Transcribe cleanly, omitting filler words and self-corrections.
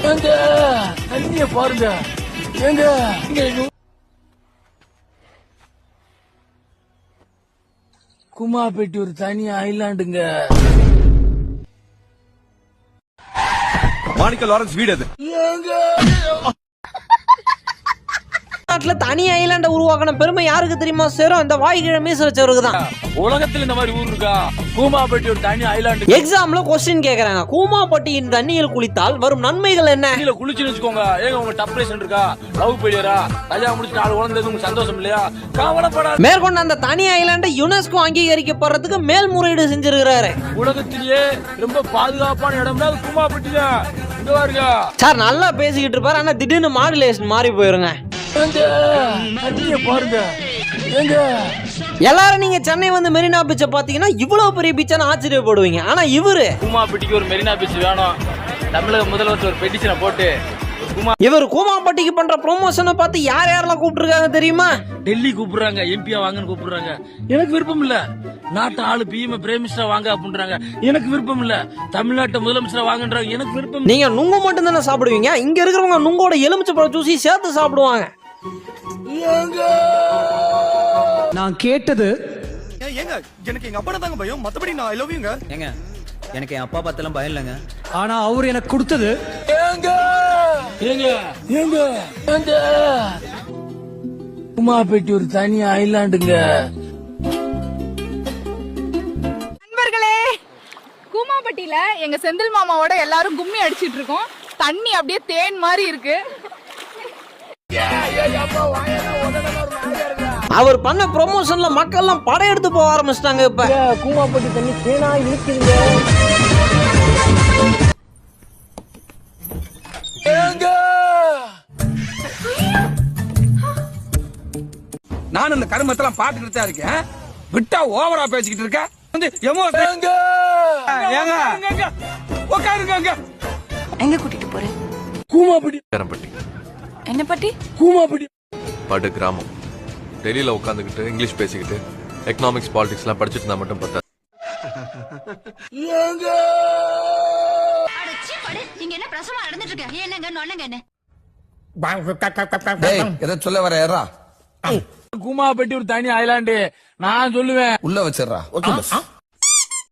எங்க தண்ணிய பாருங்க. எங்க குமாப்பேட்டி ஒரு தனி ஐலாண்டுங்க. மாணிக்க லாரன்ஸ் வீடு அது. நாட்டுல தனி ஐலாண்ட உருவாக்கின பெருமை யாருக்கு தெரியுமா சேரும்? அந்த வாய்கிழ மீச வச்சவருக்கு தான். உலகத்துல இந்த மாதிரி ஊர் இருக்கா? கூமாப்பட்டி ஒரு தனி ஐலாண்டு. எக்ஸாம்ல கொஸ்டின் கேக்குறாங்க, கூமாப்பட்டியின் தண்ணியில் குளித்தால் வரும் நன்மைகள் என்ன? தண்ணியில குளிச்சுன்னு வச்சுக்கோங்க, ஏங்க உங்க டப்ரேஷன் இருக்கா, லவ் பெரியரா, கல்யாணம் முடிச்சு 4 குழந்தை உங்களுக்கு சந்தோஷம் இல்லையா? கவலைப்படாத. மேற்கொண்டு அந்த தனி ஐலாண்டை யுனெஸ்கோ அங்கீகரிக்கப்படுறதுக்கு மேல்முறையீடு செஞ்சிருக்கிறாரு. உலகத்திலேயே ரொம்ப பாதுகாப்பான இடம்னா கூமாப்பட்டி தான். இங்க பாருங்க சார், நல்லா பேசிக்கிட்டு இருப்பாரு, ஆனா திடீர்னு மாடுலேஷன் மாறி போயிருங்க. பாருங்க எங்க எல்லாரும் நீங்க சென்னை வந்து மெரினா பீச்சை பாத்தீங்கன்னா இவ்வளவு பெரிய பீச்சான ஆச்சரியப்படுவீங்க. ஆனா இவரு கூமாப்பட்டிக்கு ஒரு மெரினா பீச் வேணும், தமிழக முதல்வர் ஒரு பெட்டிஷனை போட்டு இவர் கூமாப்பட்டிக்கு பண்ற ப்ரொமோஷனை பார்த்து யார் யாரெல்லாம் கூப்பிட்டுருக்காங்க தெரியுமா? டெல்லி கூப்பிடுறாங்க, எம்பியா வாங்கன்னு கூப்பிடுறாங்க. எனக்கு விருப்பம் இல்ல. நாட்டு ஆளு பிஎம் பிரைம் மினிஸ்டர் வாங்க அப்படின்றாங்க. எனக்கு விருப்பம் இல்ல. தமிழ்நாட்டு முதலமைச்சர் வாங்கன்றாங்க. எனக்கு விருப்பம். நீங்க நுங்கு மட்டும் தானே சாப்பிடுவீங்க, இங்க இருக்கிறவங்க நுங்கோட எலுமிச்சை பழ ஜூஸி சேர்த்து சாப்பிடுவாங்க. நான் கேட்டது ஏங்க எனக்கு எங்க அப்பா தாங்க பயம், மத்தபடி நான் ஐ லவ் யூங்க. ஏங்க எனக்கு என் அப்பா பார்த்தெல்லாம் பயம் இல்லைங்க. ஆனா அவர் எனக்கு கொடுத்தது கூமாப்பட்டி ஒரு தனி ஐலாண்டுங்க. நண்பர்களே, கூமாப்பட்டியில எங்க செந்தில் மாமாவோட எல்லாரும் கும்மி அடிச்சிட்டு இருக்கோம். தண்ணி அப்படியே தேன் மாதிரி இருக்கு. அவர் பண்ண ப்ரொமோஷன்ல மக்கள் எல்லாம் படையெடுத்து போக ஆரம்பிச்சிட்டாங்க. இப்ப கூமாப்பட்டி தண்ணி தேனா இருக்குதுங்க. நான் இந்த கருமத்தெல்லாம் பாத்துக்கிட்டு தான் இருக்கேன். விட்டா ஓவரா பேசிக்கிட்டு இருக்க. எங்க கூட்டிட்டு போறேன்? கூமாப்பட்டி என்ன பட்டி? கூமாப்பட்டி படு கிராமம். டெல்லியில உட்காந்துக்கிட்டு இங்கிலீஷ் பேசிக்கிட்டு எக்கனாமிக்ஸ் பாலிடிக்ஸ் எல்லாம் படிச்சுட்டு இருந்தா மட்டும் பார்த்தா நீங்க என்ன பிரசவம் நடந்துட்டு இருக்க? என்னங்க நொண்ணுங்க என்ன? எதை சொல்ல வர ஏறா? கூமாப்பட்டி ஒரு தனி ஐலாண்டு நான் சொல்லுவேன். உள்ள வச்சிடறா. ஓகே.